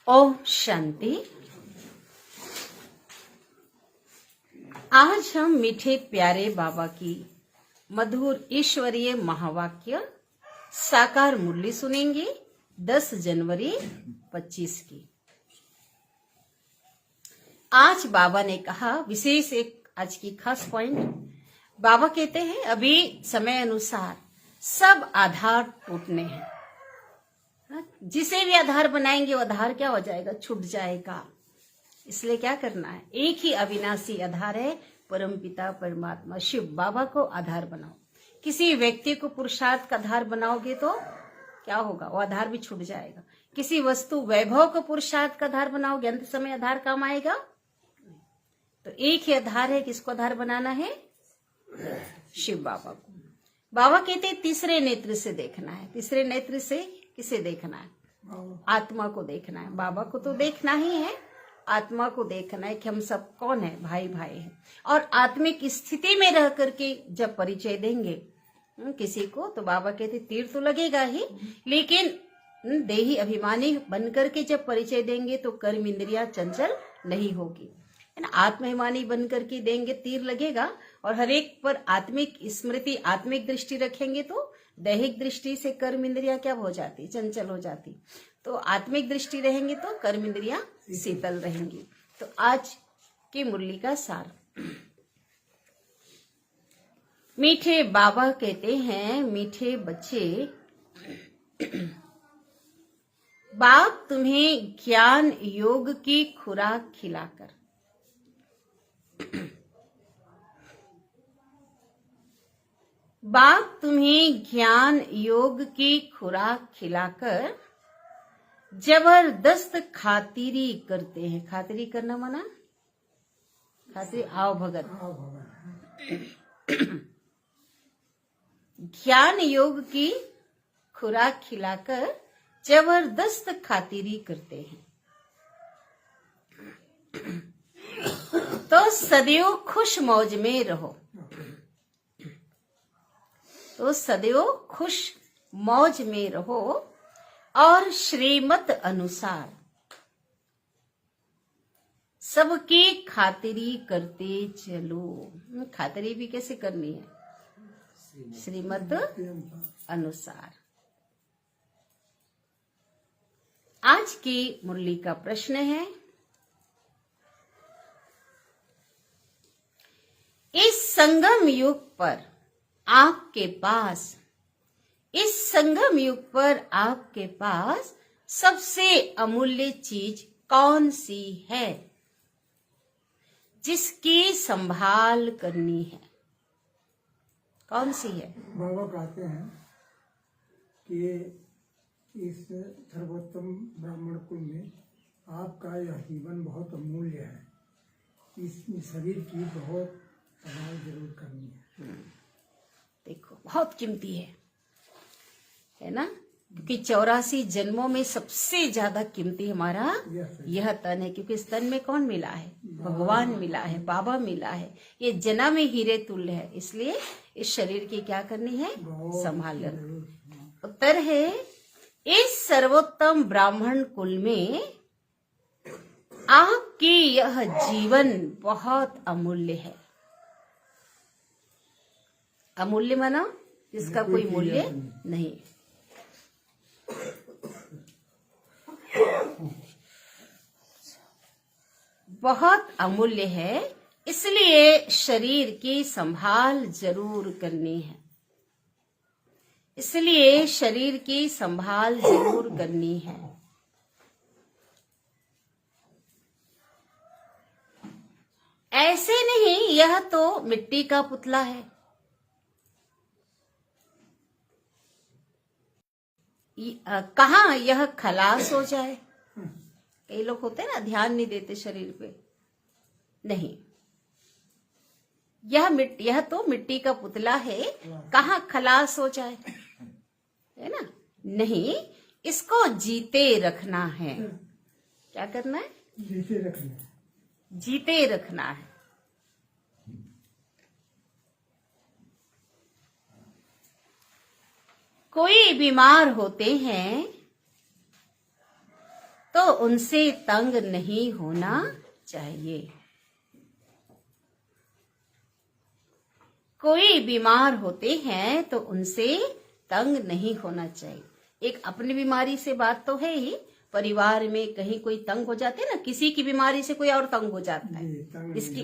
ओम शांति। आज हम मीठे प्यारे बाबा की मधुर ईश्वरीय महावाक्य साकार मुरली सुनेंगे 10 जनवरी 25 की। आज बाबा ने कहा, विशेष एक आज की खास पॉइंट, बाबा कहते हैं अभी समय अनुसार सब आधार टूटने हैं। जिसे भी आधार बनाएंगे वो आधार क्या हो जाएगा, छूट जाएगा। इसलिए क्या करना है, एक ही अविनाशी आधार है, परम पिता परमात्मा शिव बाबा को आधार बनाओ। किसी व्यक्ति को पुरुषार्थ का आधार बनाओगे तो क्या होगा, वो आधार भी छूट जाएगा। किसी वस्तु वैभव को पुरुषार्थ का आधार बनाओगे, अंत समय आधार काम आएगा। तो एक ही आधार है, किसको आधार बनाना है, शिव बाबा को। बाबा कहते हैं तीसरे नेत्र से देखना है। तीसरे नेत्र से किसे देखना है, आत्मा को देखना है। बाबा को तो देखना ही है, आत्मा को देखना है कि हम सब कौन है, भाई भाई है। और आत्मिक स्थिति में रह करके जब परिचय देंगे किसी को, तो बाबा कहते तीर तो लगेगा ही, लेकिन देही अभिमानी बन करके जब परिचय देंगे तो कर्म इंद्रिया चंचल नहीं होगी, है ना। आत्माभिमानी बन करके देंगे, तीर लगेगा। और हर एक पर आत्मिक स्मृति, आत्मिक दृष्टि रखेंगे तो दैहिक दृष्टि से कर्म इंद्रिया क्या हो जाती, चंचल हो जाती। तो आत्मिक दृष्टि रहेंगे तो कर्म इंद्रिया शीतल रहेंगी। तो आज की मुरली का सार, मीठे बाबा कहते हैं, मीठे बच्चे, बाप तुम्हें ज्ञान योग की खुराक खिलाकर, बाप तुम्हें ज्ञान योग की खुराक खिलाकर जबरदस्त खातिरी करते हैं। खातिरी करना माना, खातिरी आओ भगत। ज्ञान योग की खुराक खिलाकर जबरदस्त खातिरी करते हैं। तो सदैव खुश मौज में रहो, तो सदैव खुश मौज में रहो और श्रीमत अनुसार सबकी खातिरी करते चलो। खातिरी भी कैसे करनी है, श्रीमत अनुसार। आज की मुरली का प्रश्न है, इस संगम युग पर आपके पास, इस संगम युग पर आपके पास सबसे अमूल्य चीज कौन सी है जिसकी संभाल करनी है, कौन सी है? बाबा कहते हैं कि इस सर्वोत्तम ब्राह्मण कुल में आपका यह जीवन बहुत अमूल्य है। इस शरीर की बहुत संभाल जरूर करनी है। देखो बहुत कीमती है ना, क्योंकि 84 जन्मों में सबसे ज्यादा कीमती हमारा यह तन है। क्योंकि इस तन में कौन मिला है, भगवान मिला है, बाबा मिला है। ये जना में हीरे तुल्य है, इसलिए इस शरीर की क्या करनी है, संभाल। उत्तर है, इस सर्वोत्तम ब्राह्मण कुल में आपकी यह जीवन बहुत अमूल्य है। अमूल्य माना जिसका कोई मूल्य नहीं। बहुत अमूल्य है, इसलिए शरीर की संभाल जरूर करनी है। इसलिए शरीर की संभाल जरूर करनी है। ऐसे नहीं यह तो मिट्टी का पुतला है, कहाँ यह खलास हो जाए। कई लोग होते हैं ना, ध्यान नहीं देते शरीर पे। नहीं, यह तो मिट्टी का पुतला है, कहाँ खलास हो जाए, है ना। नहीं, इसको जीते रखना है। क्या करना है, जीते रखना, जीते रखना है। कोई बीमार होते हैं तो उनसे तंग नहीं होना चाहिए। कोई बीमार होते हैं तो उनसे तंग नहीं होना चाहिए। एक अपनी बीमारी से बात तो है ही, परिवार में कहीं कोई तंग हो जाते हैं ना, किसी की बीमारी से कोई और तंग हो जाता है,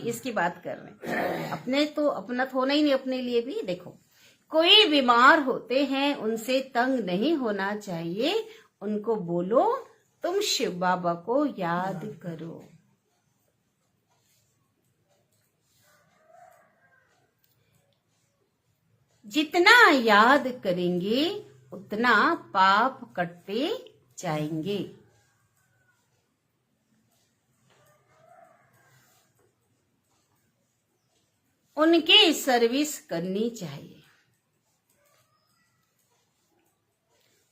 इसकी बात कर रहे हैं। अपने तो अपना तो होना ही नहीं, अपने लिए भी देखो, कोई बीमार होते हैं उनसे तंग नहीं होना चाहिए। उनको बोलो तुम शिव बाबा को याद करो। जितना याद करेंगे उतना पाप कटते जाएंगे। उनकी सर्विस करनी चाहिए,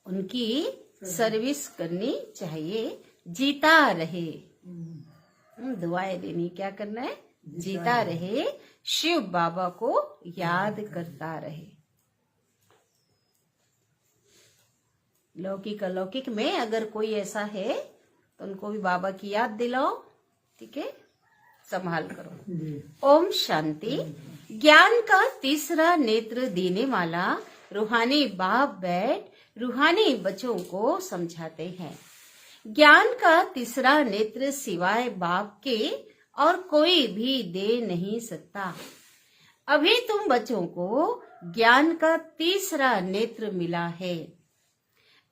उनकी सर्विस करनी चाहिए। जीता रहे, दुआएं देनी, क्या करना है? जीता रहे, शिव बाबा को याद करता रहे। लौकिक अलौकिक में अगर कोई ऐसा है तो उनको भी बाबा की याद दिलाओ, ठीक है? संभाल करो। ओम शांति। ज्ञान का तीसरा नेत्र देने वाला रूहानी बाप बैठ रूहानी बच्चों को समझाते हैं। ज्ञान का तीसरा नेत्र सिवाय बाप के और कोई भी दे नहीं सकता। अभी तुम बच्चों को ज्ञान का तीसरा नेत्र मिला है।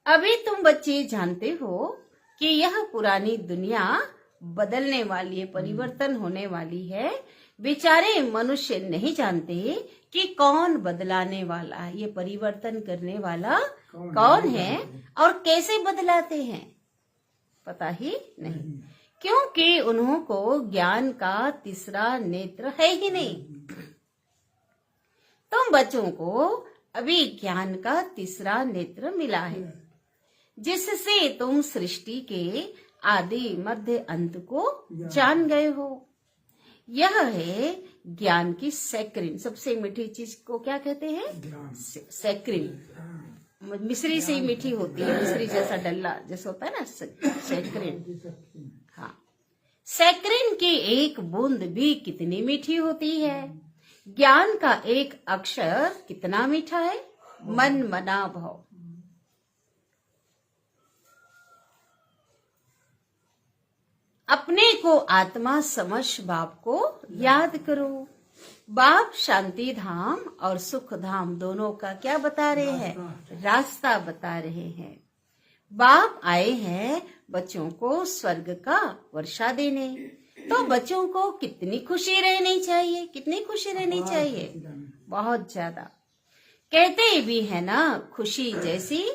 अभी तुम बच्चे जानते हो कि यह पुरानी दुनिया बदलने वाली है, परिवर्तन होने वाली है। बेचारे मनुष्य नहीं जानते कि कौन बदलाने वाला है, ये परिवर्तन करने वाला कौन है और कैसे बदलाते हैं, पता ही नहीं, क्योंकि उन्हों को ज्ञान का तीसरा नेत्र है ही नहीं। तुम बच्चों को अभी ज्ञान का तीसरा नेत्र मिला है, जिससे तुम सृष्टि के आदि मध्य अंत को जान गए हो। यह है ज्ञान की सैक्रिन, सबसे मीठी चीज को क्या कहते हैं? सैक्रिन। मिश्री से ही मीठी होती है, मिश्री जैसा डल्ला जैसा होता है ना, सैक्रिन। हाँ, सैक्रिन की एक बूंद भी कितनी मीठी होती है। ज्ञान का एक अक्षर कितना मीठा है? मन मना भाव। अपने को आत्मा समझ बाप को याद करो। बाप शांति धाम और सुख धाम दोनों का क्या बता रहे हैं? रास्ता बता रहे हैं। बाप आए हैं बच्चों को स्वर्ग का वर्षा देने, तो बच्चों को कितनी खुशी रहनी चाहिए, कितनी खुशी रहनी चाहिए? बहुत ज्यादा। कहते भी है ना, खुशी जैसी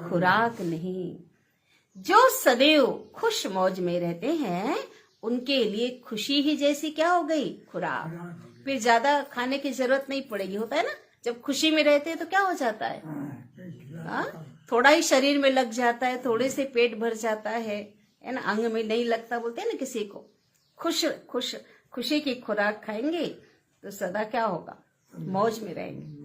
खुराक नहीं। जो सदैव खुश मौज में रहते हैं उनके लिए खुशी ही जैसी क्या हो गई? खुराक। फिर ज्यादा खाने की जरूरत नहीं पड़ेगी। होता है ना, जब खुशी में रहते हैं तो क्या हो जाता है? थोड़ा ही शरीर में लग जाता है, थोड़े से पेट भर जाता है ना, अंग में नहीं लगता, बोलते हैं ना किसी को। खुशी की खुराक खाएंगे तो सदा क्या होगा? मौज में रहेंगे।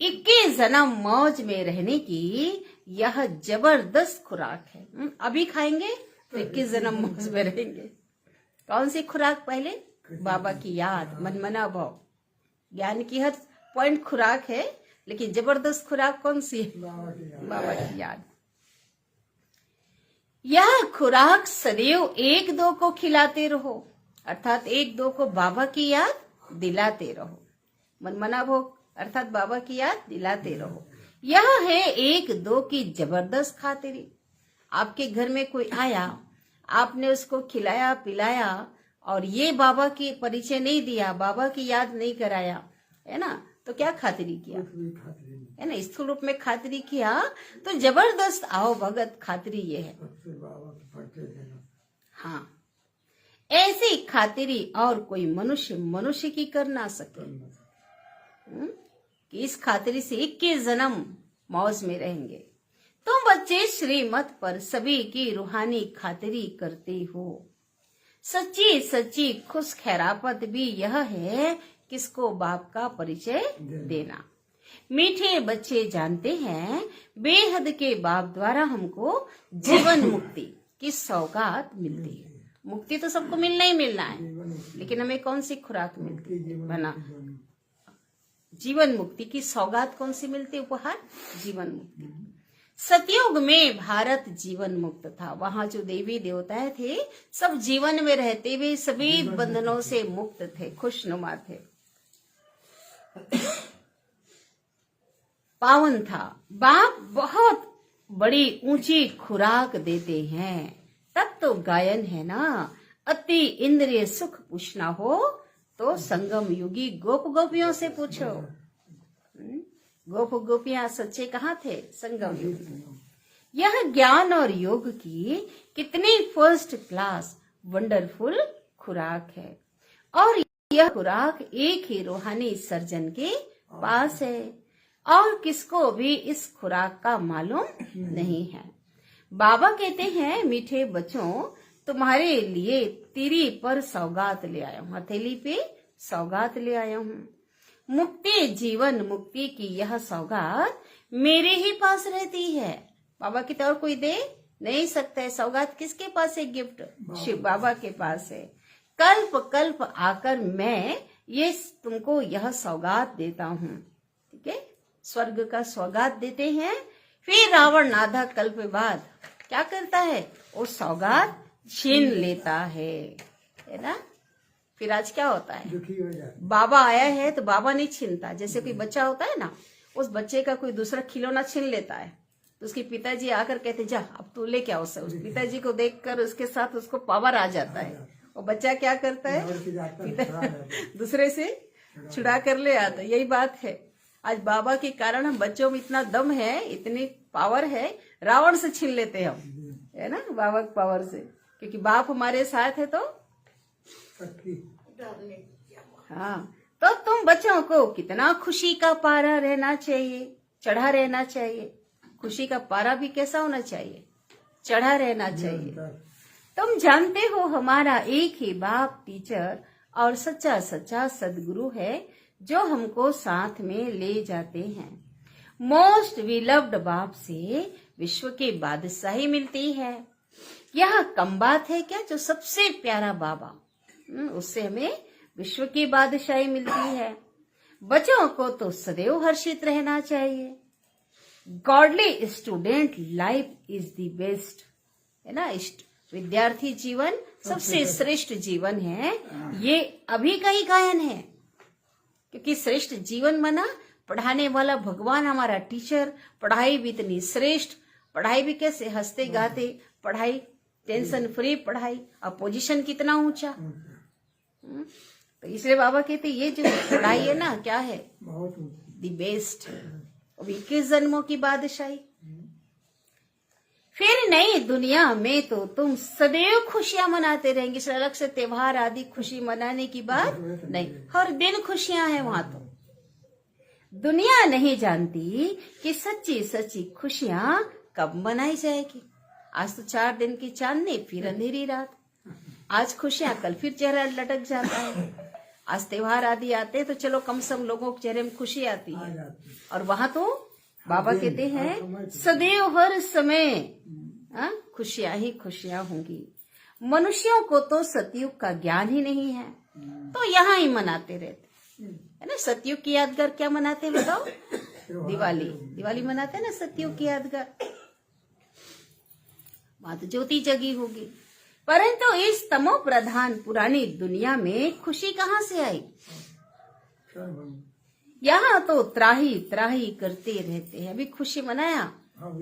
21 जन्म मौज में रहने की यह जबरदस्त खुराक है। अभी खाएंगे तो 21 जन्म मौज में रहेंगे। कौन सी खुराक? पहले बाबा की याद, मनमना भाव। ज्ञान की हर पॉइंट खुराक है, लेकिन जबरदस्त खुराक कौन सी है? बाबा की याद। यह खुराक सदैव एक दो को खिलाते रहो, अर्थात एक दो को बाबा की याद दिलाते रहो। मनमना भोग अर्थात बाबा की याद दिलाते रहो। यह है एक दो की जबरदस्त खातिरी। आपके घर में कोई आया, आपने उसको खिलाया पिलाया और ये बाबा की परिचय नहीं दिया, बाबा की याद नहीं कराया, है ना, तो क्या खातिरी किया? है ना, स्थूल रूप में खातिरी किया तो जबरदस्त आओ भगत खातिरी ये है। हाँ, ऐसी खातिरी और कोई मनुष्य की कर ना सके। कि इस खातिरी से 21 जन्म मौज में रहेंगे। तुम बच्चे श्रीमत पर सभी की रूहानी खातिरी करते हो। सच्ची सच्ची खुश खैरापत भी यह है किसको? बाप का परिचय देना। मीठे बच्चे जानते हैं बेहद के बाप द्वारा हमको जीवन मुक्ति की सौगात मिलती है। मुक्ति तो सबको मिलना ही मिलना है, लेकिन हमें कौन सी खुराक मिलती है? बना जीवन मुक्ति की सौगात कौन सी मिलती? उपहार जीवन मुक्ति। सतयुग में भारत जीवन मुक्त था। वहां जो देवी देवताएं थे सब जीवन में रहते हुए सभी बंधनों से मुक्त थे, खुशनुमा थे, पावन था। बाप बहुत बड़ी ऊंची खुराक देते हैं, तब तो गायन है ना, अति इंद्रिय सुख पूछना हो तो संगम युगी गोप गोपियों से पूछो। गोप गोपियां सच्चे कहाँ थे? संगम युग। यह ज्ञान और योग की कितनी फर्स्ट क्लास वंडरफुल खुराक है, और यह खुराक एक ही रूहानी सर्जन के पास है और किसको भी इस खुराक का मालूम नहीं है। बाबा कहते हैं मीठे बच्चों, तुम्हारे लिए तिरी पर सौगात ले आया हूँ, हथेली पे सौगात ले आया हूँ। मुक्ति जीवन मुक्ति की यह सौगात मेरे ही पास रहती है। बाबा की तो और कोई दे नहीं सकता है। सौगात किसके पास है? गिफ्ट शिव बाबा के पास है। कल्प कल्प आकर मैं ये तुमको यह सौगात देता हूँ, ठीक है? स्वर्ग का सौगात देते हैं। फिर रावण आधा कल्प बाद क्या करता है? वो सौगात छीन लेता है ना? फिर आज क्या होता है? दुखी हो जाए। बाबा आया है तो बाबा नहीं छीनता। जैसे कोई बच्चा होता है ना, उस बच्चे का कोई दूसरा खिलौना छीन लेता है तो उसके पिताजी आकर कहते जा अब तू ले क्या उसे। उस पिताजी को देखकर उसके साथ उसको पावर आ जाता है। वो बच्चा क्या करता है? दूसरे से छुड़ा कर ले आता। यही बात है। आज बाबा के कारण हम बच्चों में इतना दम है, इतनी पावर है, रावण से छीन लेते हैं हम, है ना? बाबा की पावर से, क्योंकि बाप हमारे साथ है। तो हाँ, तो तुम बच्चों को कितना खुशी का पारा रहना चाहिए, चढ़ा रहना चाहिए। खुशी का पारा भी कैसा होना चाहिए? चढ़ा रहना चाहिए। तुम जानते हो हमारा एक ही बाप टीचर और सच्चा सच्चा सदगुरु है जो हमको साथ में ले जाते हैं। मोस्ट विलव्ड बाप से विश्व की बादशाही मिलती है। यह कम बात है क्या? जो सबसे प्यारा बाबा, उससे हमें विश्व की बादशाही मिलती है। बच्चों को तो सदैव हर्षित रहना चाहिए। Godly student life is the best, है ना? विद्यार्थी जीवन सबसे श्रेष्ठ जीवन है। ये अभी का ही गायन है, क्योंकि श्रेष्ठ जीवन माना पढ़ाने वाला भगवान हमारा टीचर। पढ़ाई भी इतनी श्रेष्ठ, पढ़ाई भी कैसे? हंसते गाते पढ़ाई, टेंशन फ्री पढ़ाई, और पोजीशन कितना ऊंचा। तो इसलिए बाबा कहते ये जो पढ़ाई है ना, क्या है? The best. 21 जन्मों की बादशाही। फिर नई दुनिया में तो तुम सदैव खुशियां मनाते रहेंगे। इस अलग से त्योहार आदि खुशी मनाने की बात नहीं, हर दिन खुशियां हैं वहां। तो दुनिया नहीं जानती कि सच्ची सच्ची खुशियां कब मनाई जाएगी। आज तो 4 दिन की चांदनी, फिर अंधेरी रात। आज खुशियां, कल फिर चेहरा लटक जाता है। आज त्योहार आदि आते तो चलो कम से कम लोगों के चेहरे में खुशी आती है, और वहां तो बाबा कहते हैं सदैव हर समय खुशियां ही खुशियां होंगी। मनुष्यों को तो सतयुग का ज्ञान ही नहीं है, तो यहाँ ही मनाते रहते, है ना? सतयुग की यादगार क्या मनाते बताओ? दिवाली मनाते हैं ना, सतयुग की यादगार। वहां तो ज्योति जगी होगी। परंतु इस तमो प्रधान पुरानी दुनिया में खुशी कहाँ से आई? यहाँ तो त्राही त्राही करते रहते हैं। अभी खुशी मनाया,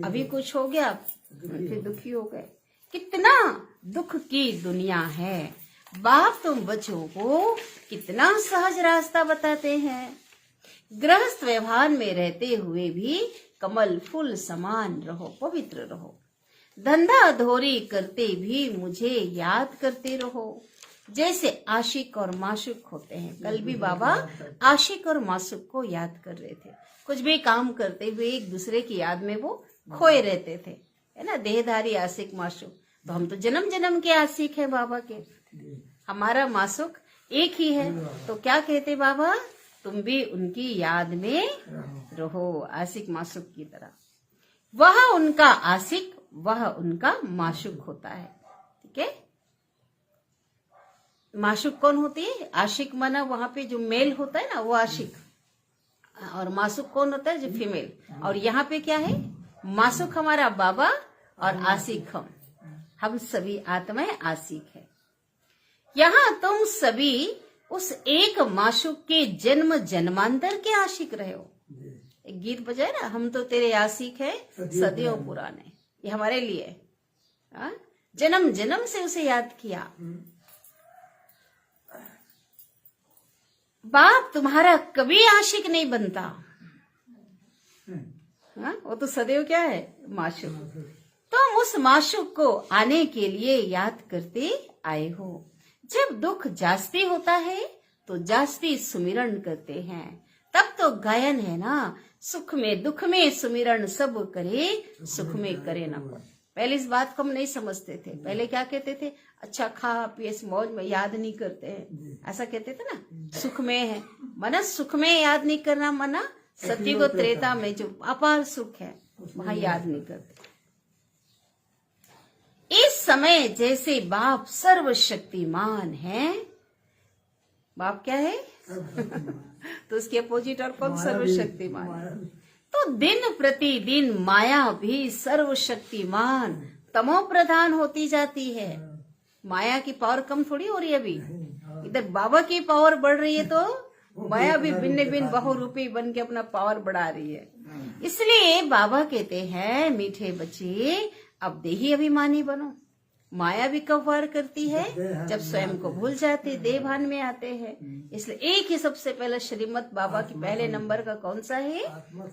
अभी कुछ हो गया, फिर दुखी हो गए। कितना दुख की दुनिया है। बाप तुम बच्चों को कितना सहज रास्ता बताते हैं। गृहस्थ व्यवहार में रहते हुए भी कमल फूल समान रहो, पवित्र रहो। धंधा धोरी करते भी मुझे याद करते रहो। जैसे आशिक और माशुक होते हैं। कल भी बाबा आशिक और माशुक को याद कर रहे थे। कुछ भी काम करते हुए एक दूसरे की याद में वो खोए रहते थे, है ना? देहधारी आशिक माशुक। तो हम तो जन्म जन्म के आशिक है बाबा के। हमारा माशुक एक ही है। तो क्या कहते बाबा? तुम भी उनकी याद में रहो। रहो, आशिक माशूक की तरह। वह उनका आशिक, वह उनका माशूक होता है। ठीक है, माशूक कौन होती है? आशिक माना वहां पे जो मेल होता है ना वो आशिक, और माशूक कौन होता है? जो फीमेल। और यहाँ पे क्या है? माशूक हमारा बाबा और आशिक हम सभी आत्माएं आशिक है। यहाँ तुम सभी उस एक माशूक के जन्म जन्मांतर के आशिक रहे हो। एक गीत बजाए ना, हम तो तेरे आशिक है सदियों पुराने, ये हमारे लिए जन्म जन्म से उसे याद किया। बाप तुम्हारा कभी आशिक नहीं बनता, वो तो सदैव क्या है? माशूक। तुम उस माशूक को आने के लिए याद करते आए हो। जब दुख जास्ती होता है तो जास्ती सुमिरन करते हैं, तब तो गायन है ना, सुख में दुख में सुमिरन सब करे, सुख में करे ना कोई। पहले इस बात को हम नहीं समझते थे। पहले क्या कहते थे? अच्छा खा पिए मौज में, याद नहीं करते हैं, ऐसा कहते थे ना। सुख में है मना, सुख में याद नहीं करना मना, सत्युग और त्रेता में जो अपार सुख है वहां याद नहीं करते। इस समय जैसे बाप सर्वशक्तिमान है, बाप क्या है? तो उसके अपोजिट और कौन सर्वशक्तिमान है? तो दिन प्रतिदिन माया भी सर्वशक्तिमान तमो प्रधान होती जाती है। माया की पावर कम थोड़ी हो रही है अभी, इधर बाबा की पावर बढ़ रही है, तो माया भी भिन्न भिन्न बहुरूपी बन के अपना पावर बढ़ा रही है। इसलिए बाबा कहते हैं, मीठे बच्चे अब देही अभिमानी बनो। माया भी कब वार करती है? जब स्वयं को भूल जाते, देह भान में आते हैं। इसलिए एक ही सबसे पहले श्रीमद् बाबा की पहले नंबर का कौन सा है?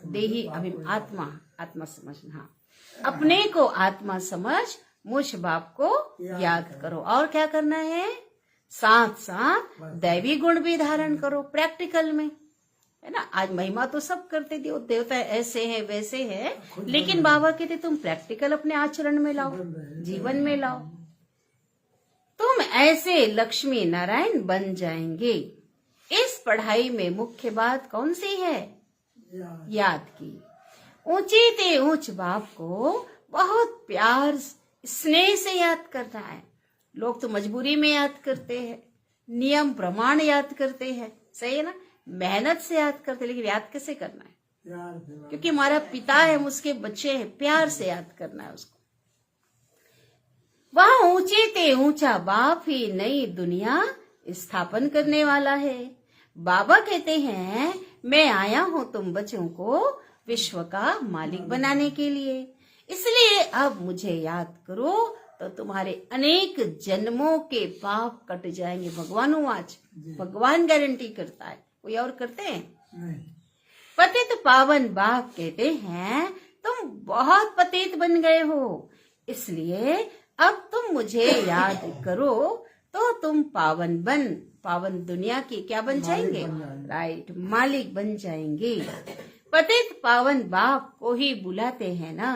देही आत्मा, आत्मा समझना। हाँ, अपने को आत्मा समझ मुझ बाप को याद करो। और क्या करना है? साथ साथ दैवी गुण भी धारण करो प्रैक्टिकल में, है ना। आज महिमा तो सब करते थे, देवता ऐसे हैं वैसे हैं, लेकिन बाबा कहते तुम प्रैक्टिकल अपने आचरण में लाओ, जीवन में लाओ। तुम ऐसे लक्ष्मी नारायण बन जाएंगे। इस पढ़ाई में मुख्य बात कौन सी है? याद की। ऊंचे ते ऊंच बाप को बहुत प्यार स्नेह से याद करना है। लोग तो मजबूरी में याद करते हैं, नियम प्रमाण याद करते हैं, सही है ना, मेहनत से याद करते, लेकिन याद कैसे करना है? क्योंकि हमारा पिता है, हम उसके बच्चे हैं, प्यार से याद करना है उसको। वह ऊंचे ते ऊंचा बाप ही नई दुनिया स्थापन करने वाला है। बाबा कहते हैं मैं आया हूं तुम बच्चों को विश्व का मालिक बनाने के लिए, इसलिए अब मुझे याद करो तो तुम्हारे अनेक जन्मों के पाप कट जाएंगे। भगवान आज भगवान गारंटी करता है, कोई और करते हैं? नहीं। पतित पावन बाप कहते हैं तुम बहुत पतित बन गए हो, इसलिए अब तुम मुझे याद करो तो तुम पावन दुनिया की क्या बन जाएंगे? राइट, मालिक बन जाएंगे। पतित पावन बाप को ही बुलाते हैं ना।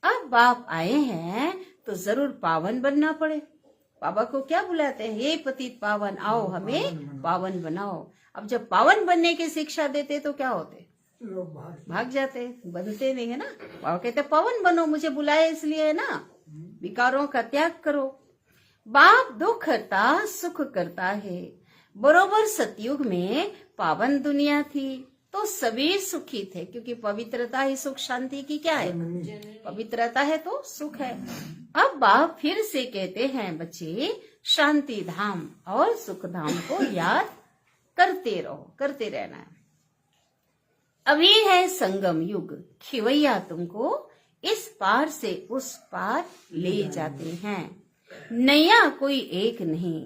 अब बाप आए हैं तो जरूर पावन बनना पड़े। बाबा को क्या बुलाते हैं? ये पतित पावन आओ हमें पावन बनाओ। अब जब पावन बनने की शिक्षा देते तो क्या होते? लोग भाग जाते, बनते नहीं है ना। बाबा कहते पावन बनो, मुझे बुलाए इसलिए है ना, विकारों का त्याग करो। बाप दुख करता सुख करता है। बरोबर सतयुग में पावन दुनिया थी तो सभी सुखी थे, क्योंकि पवित्रता ही सुख शांति की क्या है? पवित्रता है तो सुख है। अब बाप फिर से कहते हैं बच्चे शांति धाम और सुख धाम को याद करते रहो, करते रहना है। अभी है संगम युग, खिवैया तुमको इस पार से उस पार ले जाते हैं। नैया कोई एक नहीं,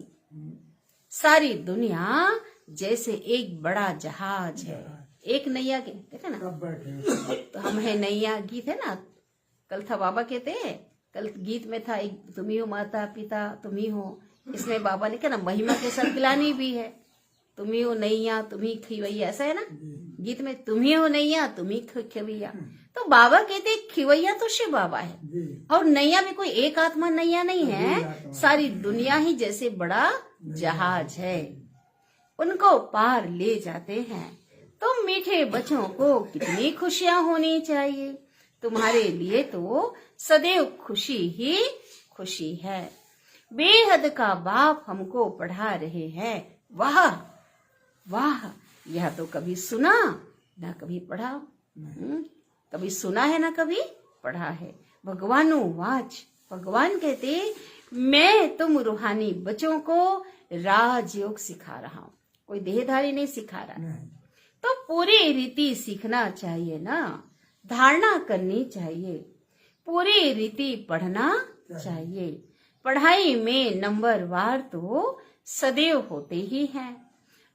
सारी दुनिया जैसे एक बड़ा जहाज है। एक नैया के कहते ना, तो हम है नैया, गीत है ना, कल था बाबा कहते हैं, कल गीत में था एक तुम ही हो माता पिता तुम ही हो, इसमें बाबा ने कहा ना महिमा के साथ गिलानी भी है, तुम ही हो नैया तुम ही खिवैया, ऐसा है ना गीत में, तुम ही हो नैया तुम ही खिवैया। तो बाबा कहते खिवैया तो शिव बाबा है, और नैया भी कोई एक आत्मा नैया नहीं है, सारी दुनिया ही जैसे बड़ा जहाज है, उनको पार ले जाते हैं। तुम मीठे बच्चों को कितनी खुशियां होनी चाहिए। तुम्हारे लिए तो सदैव खुशी ही खुशी है। बेहद का बाप हमको पढ़ा रहे हैं। वाह वाह, यह तो कभी सुना ना कभी पढ़ा। कभी सुना है ना कभी पढ़ा है। भगवानो वाच, भगवान कहते मैं तुम रूहानी बच्चों को राजयोग सिखा रहा हूं, कोई देहधारी नहीं सिखा रहा। तो पूरी रीति सीखना चाहिए ना, धारणा करनी चाहिए, पूरी रीति पढ़ना चाहिए। पढ़ाई में नंबर वार तो सदैव होते ही हैं।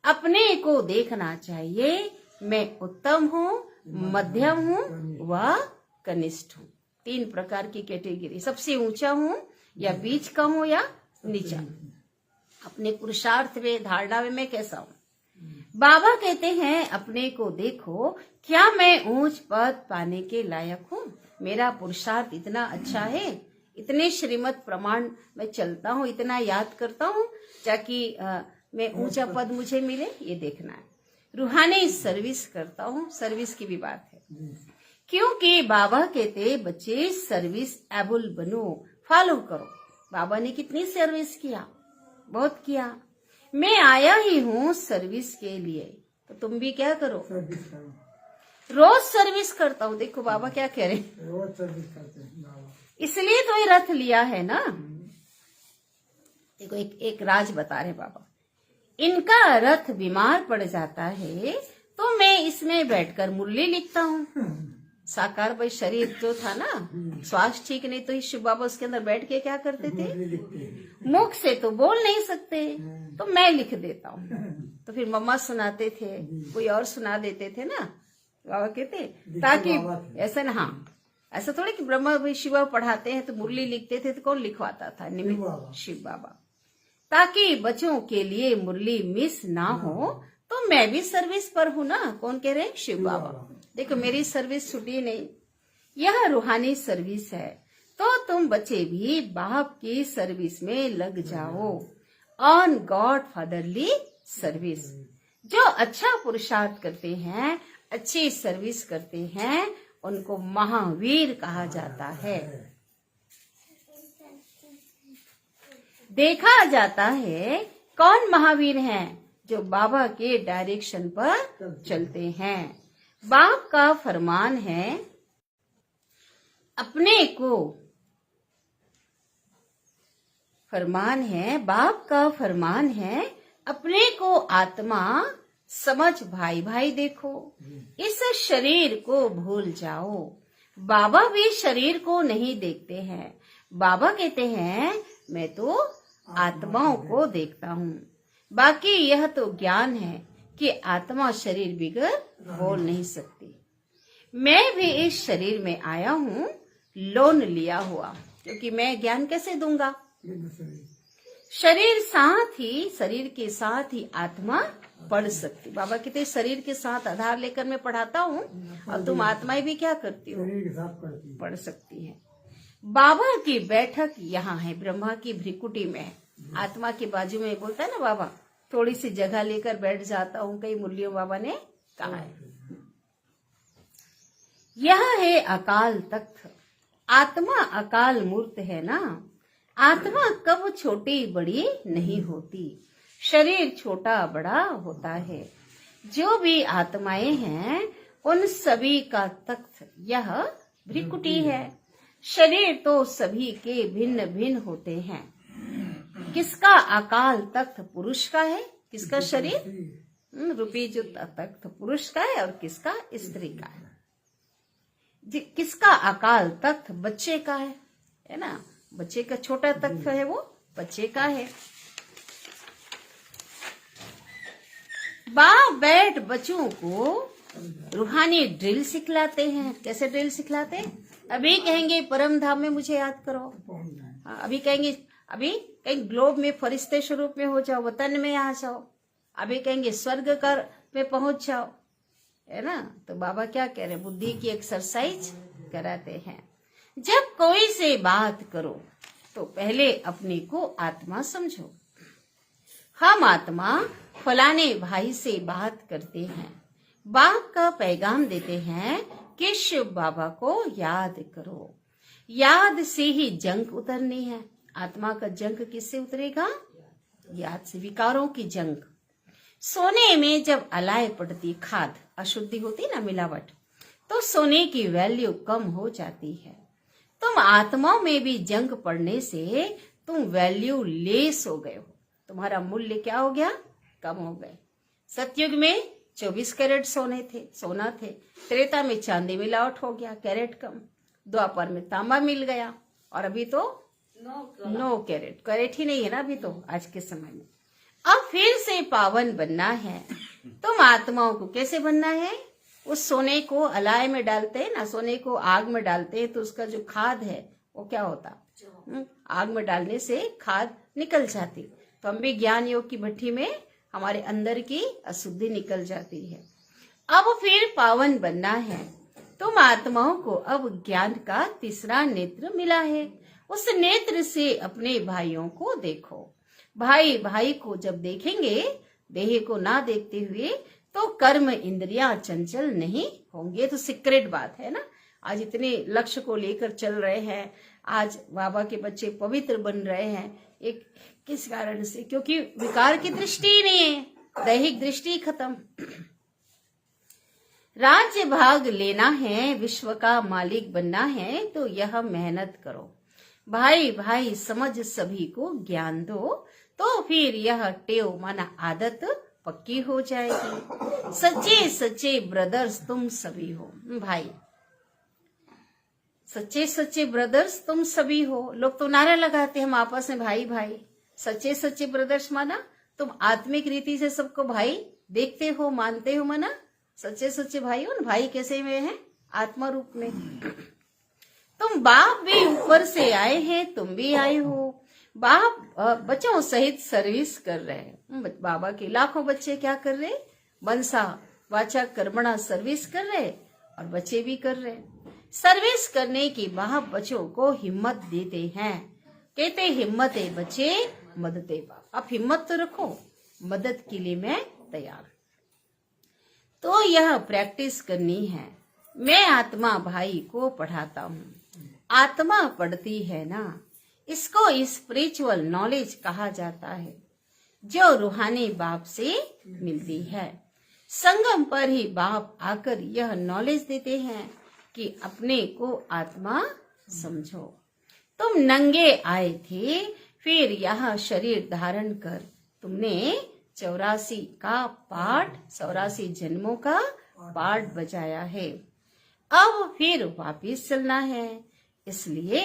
अपने को देखना चाहिए, मैं उत्तम हूँ, मध्यम हूँ व कनिष्ठ हूँ। 3 प्रकार की कैटेगरी, सबसे ऊंचा हूँ या बीच का हूँ या नीचा। अपने पुरुषार्थ में, धारणा में मैं कैसा हूँ। बाबा कहते हैं अपने को देखो, क्या मैं ऊंच पद पाने के लायक हूँ। मेरा पुरुषार्थ इतना अच्छा है, इतने श्रीमत प्रमाण में चलता हूँ, इतना याद करता हूँ ताकि मैं ऊंचा पद मुझे मिले, ये देखना है। रूहानी सर्विस करता हूँ, सर्विस की भी बात है। क्योंकि बाबा कहते बच्चे सर्विस एबल बनो, फॉलो करो। बाबा ने कितनी सर्विस किया, बहुत किया। मैं आया ही हूँ सर्विस के लिए, तो तुम भी क्या करो, रोज सर्विस करता हूँ। देखो बाबा क्या कह रहे हैं, रोज सर्विस करते हैं बाबा। इसलिए तो ये रथ लिया है ना। देखो एक राज बता रहे बाबा, इनका रथ बीमार पड़ जाता है तो मैं इसमें बैठकर मुरली लिखता हूँ। साकार भाई शरीर जो था ना, स्वास्थ्य ठीक नहीं, तो शिव बाबा उसके अंदर बैठ के क्या करते थे, मुख से तो बोल नहीं सकते, तो मैं लिख देता हूँ। तो फिर मम्मा सुनाते थे, कोई और सुना देते थे ना, बाबा कहते ताकि ऐसा ना, हाँ ऐसा थोड़ी कि ब्रह्मा भाई शिव बाबा पढ़ाते हैं तो मुरली लिखते थे, तो कौन लिखवाता था, निमित्त शिव बाबा। ताकि बच्चों के लिए मुरली मिस ना हो, तो मैं भी सर्विस पर हूँ ना। कौन कह रहे हैं, शिव बाबा। देखो मेरी सर्विस छुटी नहीं, यह रूहानी सर्विस है। तो तुम बच्चे भी बाप की सर्विस में लग जाओ, ऑन गॉड फादरली सर्विस। जो अच्छा पुरुषार्थ करते हैं, अच्छी सर्विस करते हैं, उनको महावीर कहा जाता है। देखा जाता है कौन महावीर हैं, जो बाबा के डायरेक्शन पर चलते हैं। बाप का फरमान है अपने को, फरमान है बाप का फरमान है अपने को आत्मा समझ भाई भाई देखो, इस शरीर को भूल जाओ। बाबा भी शरीर को नहीं देखते हैं। बाबा कहते हैं मैं तो आत्माओं को देखता हूँ। बाकी यह तो ज्ञान है कि आत्मा शरीर बिगर बोल नहीं सकती। मैं भी इस शरीर में आया हूँ लोन लिया हुआ, क्योंकि मैं ज्ञान कैसे दूंगा। शरीर के साथ ही आत्मा पढ़ सकती। बाबा कहते शरीर के साथ आधार लेकर मैं पढ़ाता हूँ, और तुम आत्माएं भी क्या करती हो, पढ़ सकती है। बाबा की बैठक यहाँ है, ब्रह्मा की भ्रिकुटी में है। आत्मा के बाजू में बोलता है ना बाबा, थोड़ी सी जगह लेकर बैठ जाता हूँ, कई मुरलियों बाबा ने कहा है। यह है अकाल तख्त। आत्मा अकाल मूर्त है ना। आत्मा कब छोटी बड़ी नहीं होती, शरीर छोटा बड़ा होता है। जो भी आत्माएं हैं उन सभी का तख्त यह भ्रिकुटी है। शरीर तो सभी के भिन्न भिन्न होते हैं। किसका अकाल तख्त पुरुष का है, किसका शरीर रूपी जो तख्त पुरुष का है, और किसका स्त्री का है। किसका अकाल तख्त बच्चे का है ना। बच्चे का छोटा तख्त है, वो बच्चे का है। बाप बैठ बच्चों को रूहानी ड्रिल सिखलाते हैं। कैसे ड्रिल सिखलाते हैं, अभी कहेंगे परम धाम में मुझे याद करो, अभी कहेंगे अभी कहीं ग्लोब में फरिश्ते स्वरूप में हो जाओ, वतन में आ जाओ, अभी कहेंगे स्वर्ग कर में पहुंच जाओ, है ना। तो बाबा क्या कह रहे हैं, बुद्धि की एक्सरसाइज कराते हैं। जब कोई से बात करो तो पहले अपने को आत्मा समझो। हम आत्मा फलाने भाई से बात करते हैं, बाप का पैगाम देते हैं कि शिव बाबा को याद करो। याद से ही जंग उतरनी है। आत्मा का जंग किससे उतरेगा? याद से। विकारों की जंग। सोने में जब अलाय पड़ती खाद, अशुद्धि होती ना, मिलावट, तो सोने की वैल्यू कम हो जाती है। तुम आत्माओं में भी जंग पड़ने से तुम वैल्यू लेस हो गए हो। तुम्हारा मूल्य क्या हो गया? कम हो गए। सतयुग में 24 कैरेट सोना थे। त्रेता में चांदी मिलावट हो गया, कैरेट कम। द्वापर में तांबा मिल गया, और अभी तो 9 कैरेट ही नहीं है ना अभी तो आज के समय में। अब फिर से पावन बनना है। तुम आत्माओं को कैसे बनना है? उस सोने को अलाय में डालते हैं ना, सोने को आग में डालते हैं तो उसका जो खाद है वो क्या होता? आग में डालने से खाद निकल जाती। तो हम भी ज्ञान योग की भट्टी में हमारे अंदर की अशुद्धि निकल जाती है। अब फिर पावन बनना है। तुम आत्माओं को अब ज्ञान का तीसरा नेत्र मिला है। उस नेत्र से अपने भाइयों को देखो। भाई भाई को जब देखेंगे, देह को ना देखते हुए, तो कर्म इंद्रियां चंचल नहीं होंगे। तो सीक्रेट बात है ना। आज इतने लक्ष्य को लेकर चल रहे हैं, आज बाबा के बच्चे पवित्र बन रहे हैं। एक किस कारण से? क्योंकि विकार की दृष्टि ही नहीं है, दैहिक दृष्टि खत्म। राज्य भाग लेना है, विश्व का मालिक बनना है, तो यह मेहनत करो। भाई भाई समझ सभी को ज्ञान दो, तो फिर यह टेव माना आदत पक्की हो जाएगी। सच्चे सच्चे ब्रदर्स तुम सभी हो। भाई, सच्चे सच्चे ब्रदर्स तुम सभी हो। लोग तो नारा लगाते हैं हम आपस में, भाई भाई। सच्चे सच्चे ब्रदर्स माना तुम आत्मिक रीति से सबको भाई देखते हो, मानते हो। माना सच्चे सच्चे भाई हो ना। भाई कैसे में है? आत्मा रूप में। तुम बाप भी ऊपर से आए हैं, तुम भी आए हो। बाप बच्चों सहित सर्विस कर रहे हैं। बाबा के लाखों बच्चे क्या कर रहे? मनसा वाचा कर्मणा सर्विस कर रहे, और बच्चे भी कर रहे। सर्विस करने की बाप बच्चों को हिम्मत देते हैं। कहते हिम्मत है बच्चे, मदद है बाप। आप हिम्मत तो रखो, मदद के लिए मैं तैयार। तो यह प्रैक्टिस करनी है। मैं आत्मा भाई को पढ़ाता हूँ। आत्मा पढ़ती है ना, इसको स्पिरिचुअल नॉलेज कहा जाता है, जो रूहानी बाप से मिलती है। संगम पर ही बाप आकर यह नॉलेज देते हैं कि अपने को आत्मा समझो। तुम नंगे आए थे, फिर यह शरीर धारण कर तुमने 84 का पाठ, 84 जन्मों का पाठ बजाया है। अब फिर वापिस चलना है। इसलिए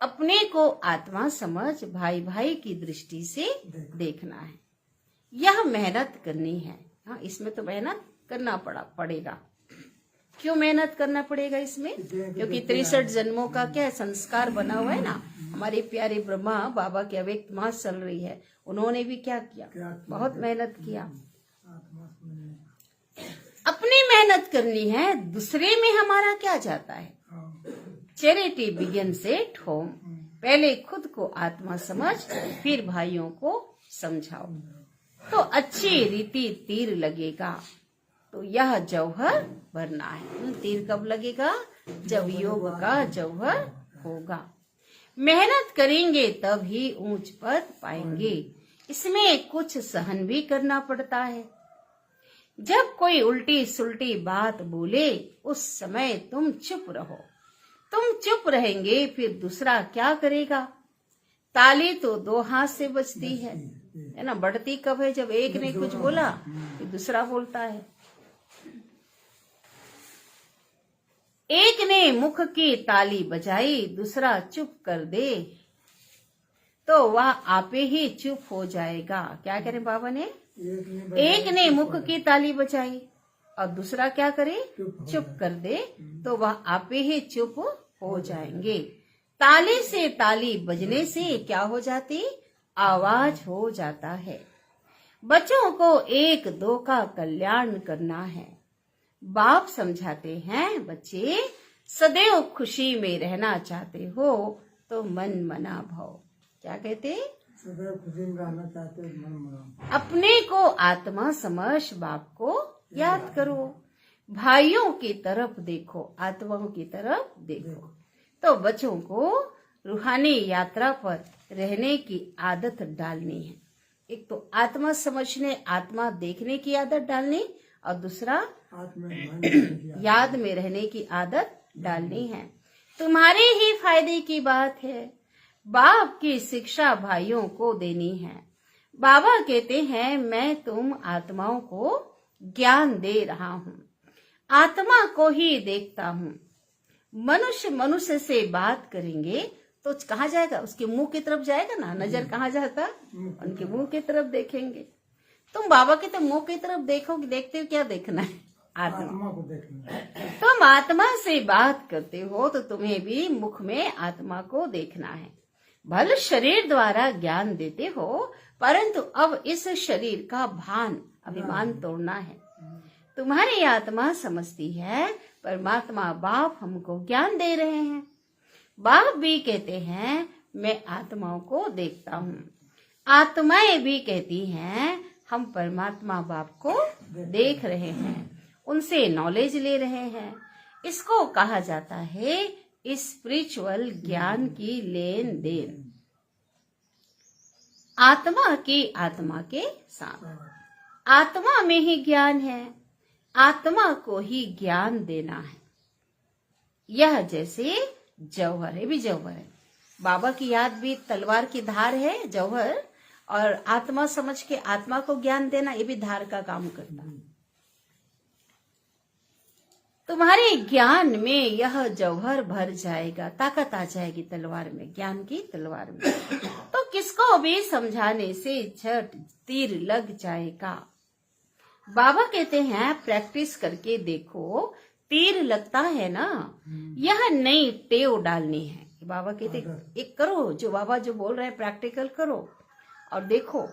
अपने को आत्मा समझ भाई भाई की दृष्टि से देखना है। यह मेहनत करनी है। हाँ, इसमें तो मेहनत करना पड़ेगा। क्यों मेहनत करना पड़ेगा इसमें? क्योंकि 63 जन्मों का क्या संस्कार बना हुआ है ना। हमारे प्यारे ब्रह्मा बाबा के अव्यक्त मास चल रही है, उन्होंने भी क्या किया? बहुत मेहनत किया। अपनी मेहनत करनी है, दूसरे में हमारा क्या जाता है? Charity begins at home. पहले खुद को आत्मा समझ, फिर भाइयों को समझाओ, तो अच्छी रीति तीर लगेगा। तो यह जौहर भरना है। तीर कब लगेगा? जब योग का जौहर होगा। मेहनत करेंगे तब ही ऊंच पद पाएंगे। इसमें कुछ सहन भी करना पड़ता है। जब कोई उल्टी सुल्टी बात बोले, उस समय तुम चुप रहो। तुम चुप रहेंगे, फिर दूसरा क्या करेगा? ताली तो 2 हाथ से बजती है ना। बढ़ती कब है? जब एक ने कुछ बोला, फिर दूसरा बोलता है। एक ने मुख की ताली बजाई, दूसरा चुप कर दे, तो वह आपे ही चुप हो जाएगा। क्या करें बाबा ने? एक ने मुख की ताली बजाई और दूसरा क्या करे? चुप कर दे, तो वह आपे ही चुप हो जाएंगे। ताली से ताली बजने से क्या हो जाती? आवाज हो जाता है। बच्चों को 1-2 का कल्याण करना है। बाप समझाते हैं, बच्चे सदैव खुशी में रहना चाहते हो तो मन मना भव। क्या कहते? सदैव खुशी में रहना चाहते हो, मन मना। अपने को आत्मा समझ बाप को याद करो। भाइयों की तरफ देखो, आत्माओं की तरफ देखो। तो बच्चों को रूहानी यात्रा पर रहने की आदत डालनी है। एक तो आत्मा समझने, आत्मा देखने की आदत डालनी, और दूसरा याद में रहने की आदत डालनी है। तुम्हारे ही फायदे की बात है। बाप की शिक्षा भाइयों को देनी है। बाबा कहते हैं, मैं तुम आत्माओं को ज्ञान दे रहा हूँ, आत्मा को ही देखता हूँ। मनुष्य मनुष्य से बात करेंगे तो कहाँ जाएगा? उसके मुंह की तरफ जाएगा ना। नजर कहाँ जाता? उनके मुंह की तरफ देखेंगे। तुम बाबा के तो मुंह की तरफ देखोगे, देखते हो क्या देखना है? आत्मा को देखना है। तुम आत्मा से बात करते हो तो तुम्हें भी मुख में आत्मा को देखना है। भले शरीर द्वारा ज्ञान देते हो, परंतु अब इस शरीर का भान, अभिमान तोड़ना है। तुम्हारी आत्मा समझती है परमात्मा बाप हमको ज्ञान दे रहे हैं। बाप भी कहते हैं, मैं आत्माओं को देखता हूँ। आत्माएं भी कहती हैं, हम परमात्मा बाप को देख रहे हैं, उनसे नॉलेज ले रहे हैं। इसको कहा जाता है स्पिरिचुअल ज्ञान की लेन देन। आत्मा की आत्मा के साथ, आत्मा में ही ज्ञान है, आत्मा को ही ज्ञान देना है। यह जैसे जौहर है, भी जौहर है। बाबा की याद भी तलवार की धार है, जौहर, और आत्मा समझ के आत्मा को ज्ञान देना, ये भी धार का काम करता है। तुम्हारे ज्ञान में यह जौहर भर जाएगा, ताकत आ जाएगी तलवार में, ज्ञान की तलवार में। तो किसको भी समझाने से झट तीर लग जाएगा। बाबा कहते हैं, प्रैक्टिस करके देखो, तीर लगता है ना। यह नई टेव डालनी है। बाबा कहते एक करो, जो बाबा जो बोल रहे हैं प्रैक्टिकल करो और देखो।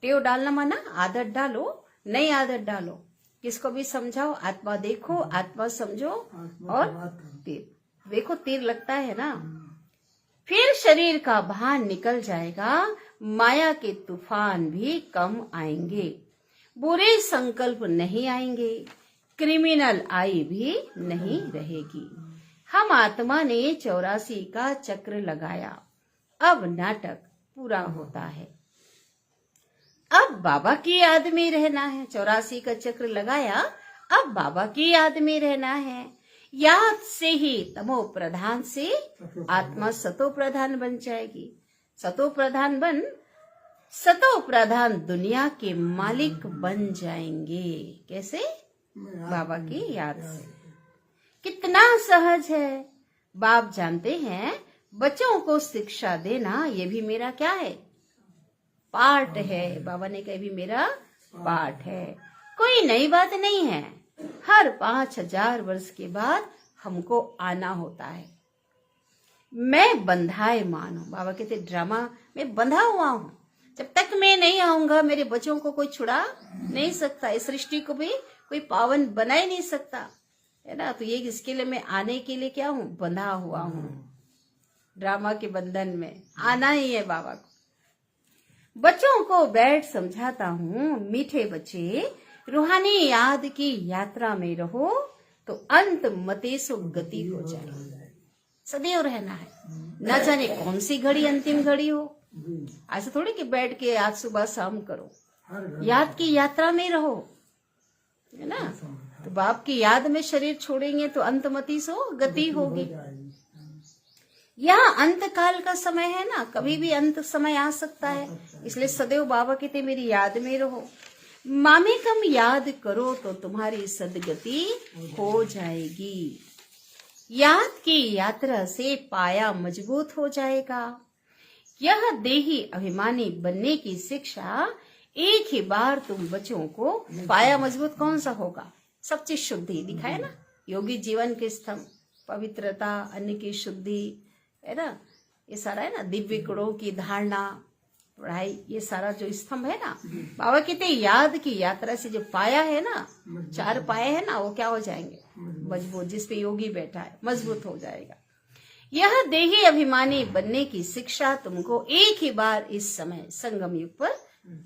टेव डालना माना आदत डालो, नई आदत डालो। किसको भी समझाओ, आत्मा देखो, आत्मा समझो, और तीर देखो, तीर लगता है ना। फिर शरीर का भान निकल जाएगा, माया के तूफान भी कम आएंगे, बुरे संकल्प नहीं आएंगे, क्रिमिनल आई भी नहीं रहेगी। हम आत्मा ने 84 का चक्र लगाया, अब नाटक पूरा होता है। अब बाबा की याद में रहना है। 84 का चक्र लगाया, अब बाबा की याद में रहना है। याद से ही तमो प्रधान से आत्मा सतो प्रधान बन जाएगी। सतो प्रधान बन, सतो प्रधान दुनिया के मालिक बन जाएंगे। कैसे? बाबा की याद से। कितना सहज है। बाप जानते हैं, बच्चों को शिक्षा देना ये भी मेरा क्या है? पार्ट है। बाबा ने कहा भी मेरा पार्ट है, कोई नई बात नहीं है। हर 5000 वर्ष के बाद हमको आना होता है। मैं बंधायमान हूँ। बाबा कहते ड्रामा में बंधा हुआ हूँ, जब तक मैं नहीं आऊंगा मेरे बच्चों को कोई छुड़ा नहीं सकता, इस सृष्टि को भी कोई पावन बना ही नहीं सकता, है ना। तो ये इसके लिए मैं आने के लिए क्या हूँ? बंधा हुआ हूँ, ड्रामा के बंधन में आना ही है बाबा को। बच्चों को बैठ समझाता हूँ, मीठे बच्चे रूहानी याद की यात्रा में रहो तो अंत मतेसो गति हो जाए। सदैव रहना है, न जाने कौन सी घड़ी अंतिम घड़ी हो। ऐसा थोड़ी कि बैठ के आज सुबह शाम करो, याद की यात्रा में रहो, है ना। तो बाप की याद में शरीर छोड़ेंगे तो अंतमति सो गति होगी। यह अंत काल का समय है ना, कभी भी अंत समय आ सकता है। इसलिए सदैव बाबा कहते मेरी याद में रहो। मामे कम याद करो तो तुम्हारी सदगति हो जाएगी। याद की यात्रा से पाया मजबूत हो जाएगा। यह देही अभिमानी बनने की शिक्षा एक ही बार तुम बच्चों को, पाया मजबूत कौन सा होगा? सब चीज शुद्धि दिखाए ना, योगी जीवन के स्तंभ, पवित्रता, अन्न की शुद्धि, है ना, ये सारा है ना, दिव्य गुणों की धारणा, पढ़ाई, ये सारा जो स्तंभ है ना। बाबा कहते याद की यात्रा से जो पाया है ना, 4 पाए है ना, वो क्या हो जाएंगे? मजबूत। जिसपे योगी बैठा है मजबूत हो जाएगा। यह देही अभिमानी बनने की शिक्षा तुमको एक ही बार इस समय संगम युग पर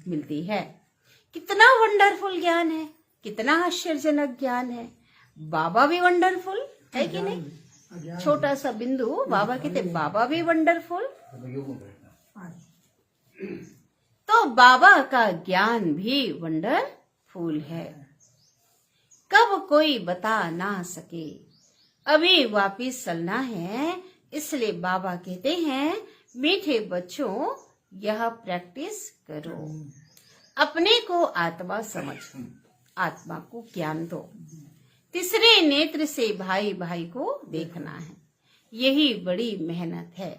मिलती है। कितना वंडरफुल ज्ञान है। कितना आश्चर्यजनक ज्ञान है। बाबा भी वंडरफुल है कि नहीं? अज्ञान छोटा सा बिंदु, बाबा कहते बाबा भी वंडरफुल। तो बाबा का ज्ञान भी वंडरफुल है, कब कोई बता ना सके। अभी वापिस चलना है, इसलिए बाबा कहते हैं मीठे बच्चों यह प्रैक्टिस करो। अपने को आत्मा समझ, आत्मा को ज्ञान दो। तीसरे नेत्र से भाई भाई को देखना है, यही बड़ी मेहनत है।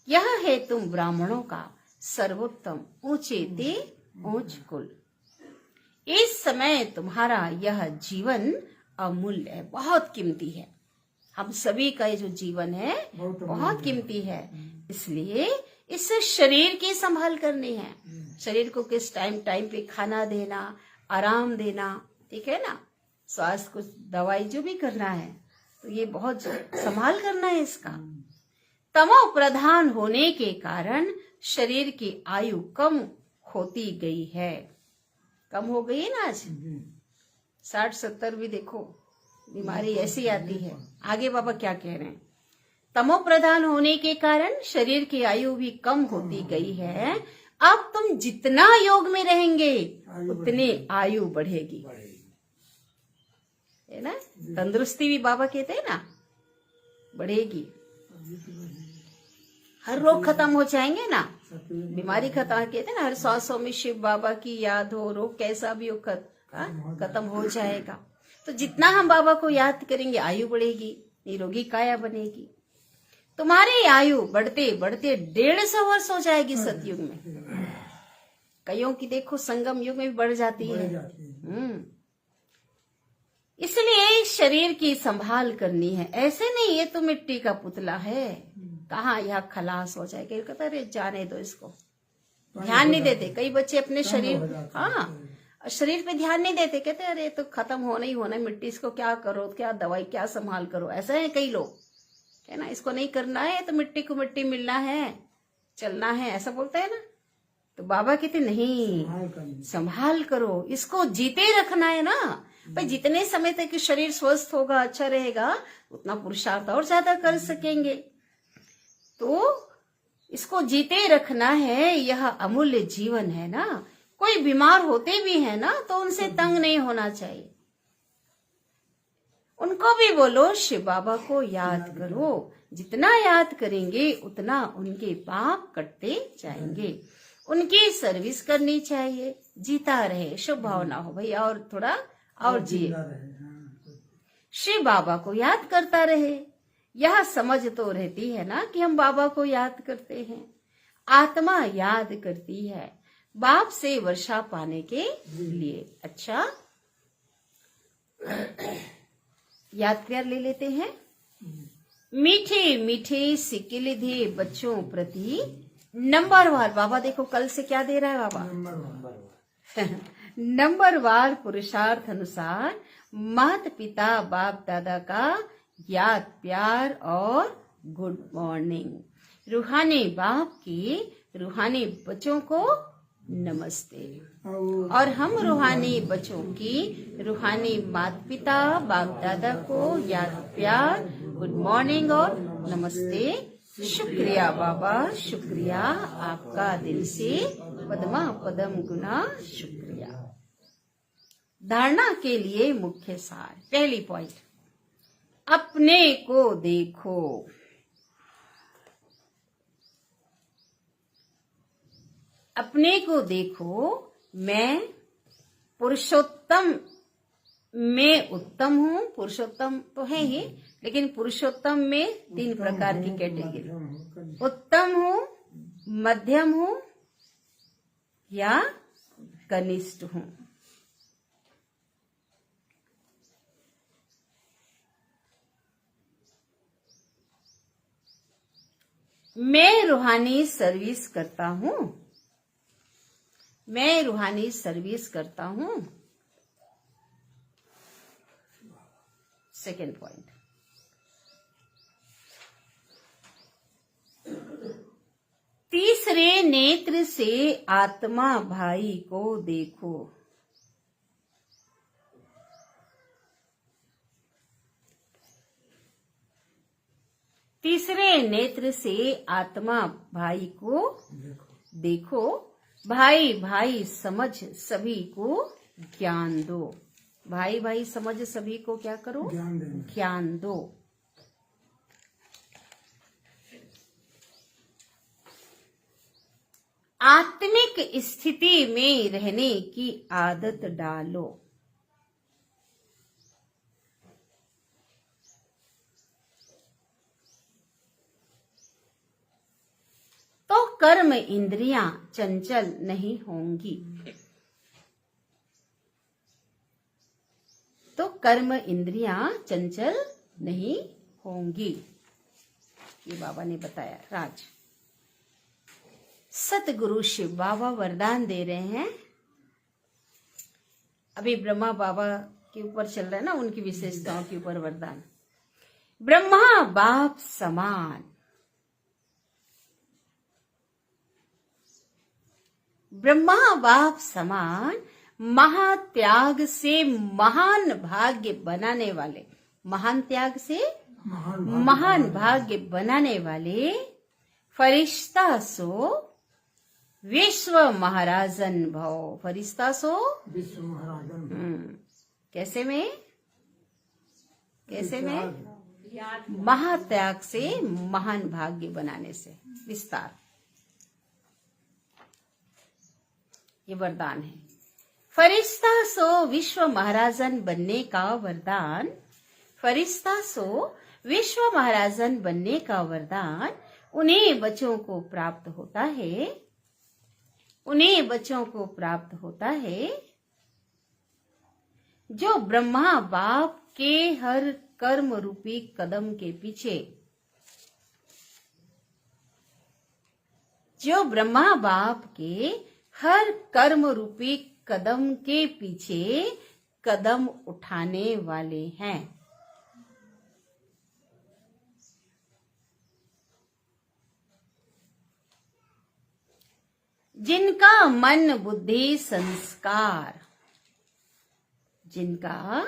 यह है तुम ब्राह्मणों का सर्वोत्तम ऊंचे ते ऊंच कुल। इस समय तुम्हारा यह जीवन अमूल्य है, बहुत कीमती है। हम सभी का ये जो जीवन है बहुत कीमती है, इसलिए इस शरीर की संभाल करनी है। शरीर को किस टाइम पे खाना देना, आराम देना, ठीक है ना, स्वास्थ्य को दवाई जो भी करना है, तो ये बहुत संभाल करना है इसका। तमो प्रधान होने के कारण शरीर की आयु कम होती गई है। कम हो गई है ना, आज 60-70 भी देखो बीमारी ऐसी आती है। आगे बाबा क्या कह रहे हैं? तमो प्रधान होने के कारण शरीर की आयु भी कम होती गई है। अब तुम जितना योग में रहेंगे उतनी आयु बढ़ेगी, है ना। तंदुरुस्ती भी बाबा कहते हैं ना बढ़ेगी, हर रोग खत्म हो जाएंगे ना, बीमारी खत्म, कहते हैं ना हर सांसों में शिव बाबा की याद हो, रोग कैसा भी हो खत्म हो जाएगा। तो जितना हम बाबा को याद करेंगे आयु बढ़ेगी, निरोगी काया बनेगी। तुम्हारी आयु बढ़ते बढ़ते 150 वर्ष हो जाएगी सतयुग में। कईयों की देखो संगम युग में भी बढ़ जाती है। इसलिए शरीर की संभाल करनी है। ऐसे नहीं ये तो मिट्टी का पुतला है, कहाँ यह खलास हो जाएगा। कहता अरे जाने दो इसको, ध्यान नहीं देते। कई बच्चे अपने शरीर, शरीर पे ध्यान नहीं देते, कहते अरे तो खत्म होना ही होना, मिट्टी, इसको क्या करो, क्या दवाई, क्या संभाल करो। ऐसा है कई लोग, है ना, इसको नहीं करना है तो मिट्टी को मिट्टी मिलना है, चलना है, ऐसा बोलता है ना। तो बाबा कहते नहीं, संभाल करो, इसको जीते रखना है ना भाई। जितने समय तक शरीर स्वस्थ होगा, अच्छा रहेगा, उतना पुरुषार्थ और ज्यादा कर सकेंगे। तो इसको जीते रखना है, यह अमूल्य जीवन है ना। कोई बीमार होते भी है ना तो उनसे तंग नहीं होना चाहिए। उनको भी बोलो शिव बाबा को याद करो। जितना याद करेंगे उतना उनके पाप कटते जाएंगे। उनकी सर्विस करनी चाहिए, जीता रहे, शुभ भावना हो भाई, और थोड़ा और जिए, शिव बाबा को याद करता रहे। यह समझ तो रहती है ना कि हम बाबा को याद करते हैं। आत्मा याद करती है बाप से वर्षा पाने के लिए। अच्छा, याद प्यार ले लेते हैं। मीठे मीठे सिकिलिधे बच्चों प्रति नंबरवार, बाबा देखो कल से क्या दे रहा है बाबा, नंबरवार पुरुषार्थ अनुसार माता पिता बाप दादा का याद प्यार और गुड मॉर्निंग। रूहानी बाप की रूहानी बच्चों को नमस्ते, और हम रूहानी बच्चों की रूहानी माता पिता बाप दादा को याद प्यार, गुड मॉर्निंग और नमस्ते। शुक्रिया बाबा, शुक्रिया आपका दिल से पद्मा पदम गुना शुक्रिया। धारणा के लिए मुख्य सार, पहली पॉइंट, अपने को देखो। अपने को देखो, मैं पुरुषोत्तम में उत्तम हूँ। पुरुषोत्तम तो है ही, लेकिन पुरुषोत्तम में 3 प्रकार की कैटेगरी, उत्तम हूँ, मध्यम हूँ या कनिष्ठ हूँ। मैं रूहानी सर्विस करता हूँ, मैं रूहानी सर्विस करता हूँ। सेकेंड पॉइंट, तीसरे नेत्र से आत्मा भाई को देखो। तीसरे नेत्र से आत्मा भाई को देखो। देखो, भाई भाई समझ सभी को ज्ञान दो। भाई भाई समझ सभी को क्या करो? ज्ञान देना। ज्ञान दो। आत्मिक स्थिति में रहने की आदत डालो। तो कर्म इंद्रियां चंचल नहीं होंगी। तो कर्म इंद्रियां चंचल नहीं होंगी। ये बाबा ने बताया। राज सतगुरु शिव बाबा वरदान दे रहे हैं। अभी ब्रह्मा बाबा के ऊपर चल रहा है ना, उनकी विशेषताओं के ऊपर वरदान। ब्रह्मा बाप समान, ब्रह्मा बाप समान महात्याग से महान भाग्य बनाने वाले, महान त्याग से महान भाग्य बनाने वाले फरिश्ता सो विश्व महाराजन भव। फरिश्ता सो विश्व महाराजन। कैसे में? कैसे में? महात्याग से महान भाग्य बनाने से। विस्तार ये वरदान है। फरिश्ता सो विश्व महाराजन बनने का वरदान। फरिश्ता सो विश्व महाराजन बनने का वरदान उन्हीं बच्चों को प्राप्त होता है, उन्हीं बच्चों को प्राप्त होता है जो ब्रह्मा बाप के हर कर्म रूपी कदम के पीछे, जो ब्रह्मा बाप के हर कर्म रूपी कदम के पीछे कदम उठाने वाले हैं। जिनका मन बुद्धि संस्कार, जिनका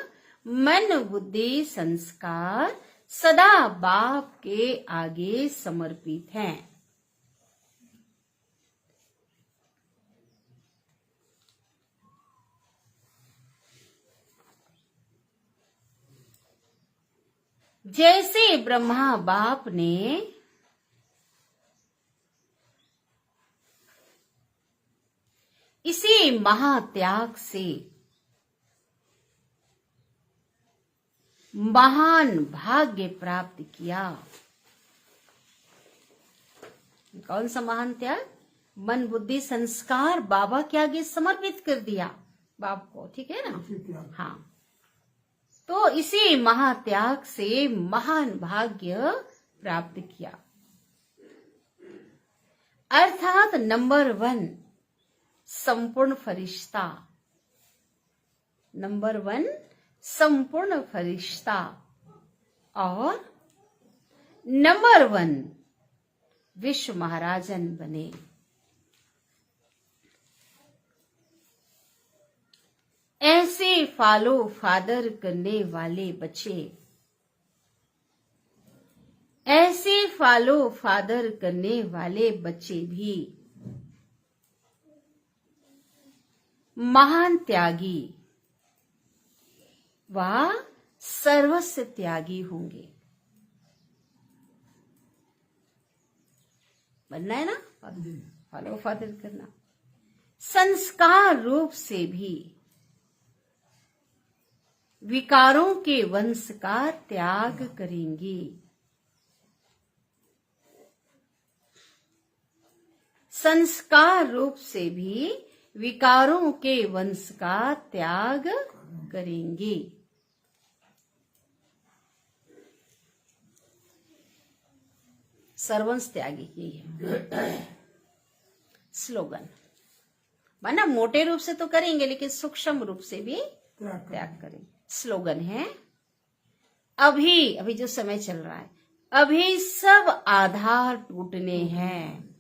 मन बुद्धि संस्कार सदा बाप के आगे समर्पित हैं। जैसे ब्रह्मा बाप ने इसी महात्याग से महान भाग्य प्राप्त किया। कौन सा महान त्याग? मन बुद्धि संस्कार बाबा के आगे समर्पित कर दिया बाप को, ठीक है ना? हाँ, तो इसी महात्याग से महान भाग्य प्राप्त किया। अर्थात नंबर 1 संपूर्ण फरिश्ता, नंबर 1 संपूर्ण फरिश्ता और नंबर 1 विश्व महाराजन बने। ऐसे फॉलो फादर करने वाले बच्चे, ऐसे फॉलो फादर करने वाले बच्चे भी महान त्यागी व सर्वस्व त्यागी होंगे। बनना है ना, फॉलो फादर करना। संस्कार रूप से भी विकारों के वंश का त्याग करेंगे। संस्कार रूप से भी विकारों के वंश का त्याग करेंगे। सर्वंश त्यागी यही है स्लोगन। माना मोटे रूप से तो करेंगे लेकिन सूक्ष्म रूप से भी त्याग करेंगे। स्लोगन है अभी जो समय चल रहा है, अभी सब आधार टूटने हैं,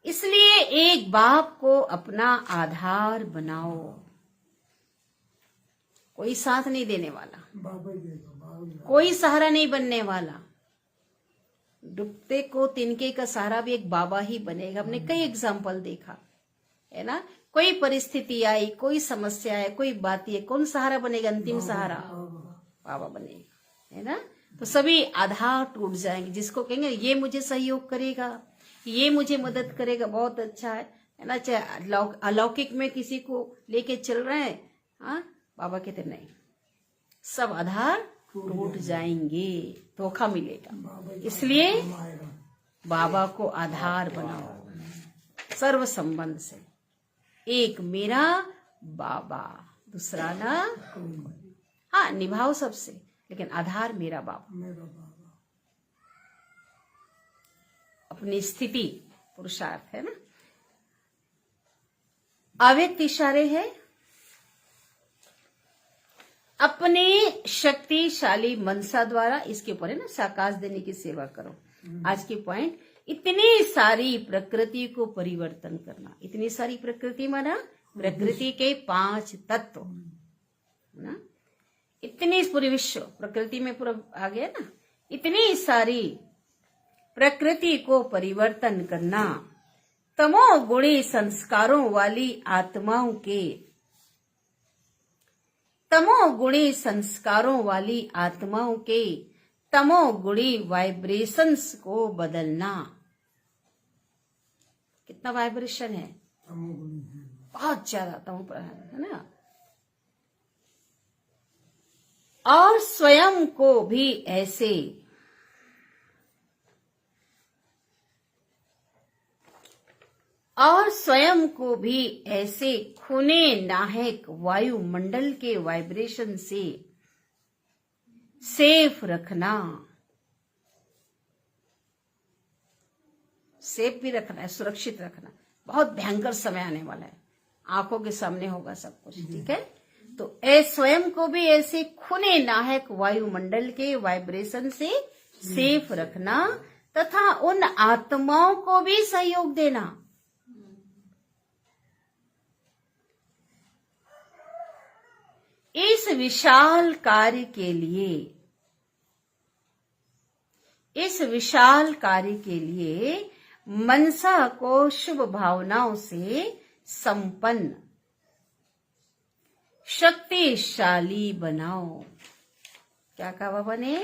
इसलिए एक बाप को अपना आधार बनाओ। कोई साथ नहीं देने वाला, बाबा ही देगा, बाबा ही। कोई सहारा नहीं बनने वाला। डूबते को तिनके का सहारा भी एक बाबा ही बनेगा। हमने कई एग्जाम्पल देखा है ना। कोई परिस्थिति आई, कोई समस्या है, कोई बात है, कौन सहारा बनेगा? अंतिम सहारा बाबा बनेगा, है ना। तो सभी आधार टूट जाएंगे। जिसको कहेंगे ये मुझे सहयोग करेगा, ये मुझे मदद करेगा, बहुत अच्छा है ना। चाहे अलौकिक में किसी को लेके चल रहे हैं, हाँ, बाबा कहते नहीं, सब आधार टूट जाएंगे, धोखा मिलेगा। इसलिए बाबा को आधार बनाओ सर्व संबंध से। एक मेरा बाबा, दूसरा ना, हाँ निभाओ सबसे, लेकिन आधार मेरा बाबा। अपनी स्थिति पुरुषार्थ है ना। अव्यक्त इशारे है, अपने शक्तिशाली मनसा द्वारा, इसके ऊपर है ना, साकाश देने की सेवा करो। आज के पॉइंट, इतनी सारी प्रकृति को परिवर्तन करना। इतनी सारी प्रकृति माना प्रकृति के 5 तत्व ना, इतनी पूरी विश्व प्रकृति में पूरा आ गया ना। इतनी सारी प्रकृति को परिवर्तन करना, तमोगुणी संस्कारों वाली आत्माओं के, तमोगुणी संस्कारों वाली आत्माओं के तमोगुणी वाइब्रेशंस को बदलना। कितना वाइब्रेशन है? बहुत ज्यादा तमो प्रधान है ना। और स्वयं को भी ऐसे खूने नाहक वायुमंडल के वाइब्रेशन से सेफ रखना। सेफ भी रखना है, सुरक्षित रखना। बहुत भयंकर समय आने वाला है, आंखों के सामने होगा सब कुछ, ठीक है। तो स्वयं को भी ऐसे खूने नाहक वायुमंडल के वाइब्रेशन से सेफ रखना तथा उन आत्माओं को भी सहयोग देना। इस विशाल कार्य के लिए मनसा को शुभ भावनाओं से संपन्न शक्तिशाली बनाओ। क्या कहा बाबा ने?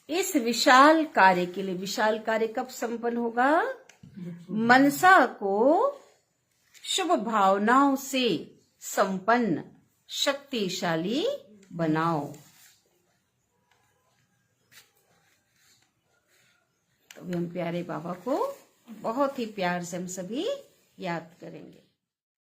इस विशाल कार्य के लिए, विशाल कार्य कब संपन्न होगा? मनसा को शुभ भावनाओं से संपन्न शक्तिशाली बनाओ। तो भी हम प्यारे बाबा को बहुत ही प्यार से हम सभी याद करेंगे।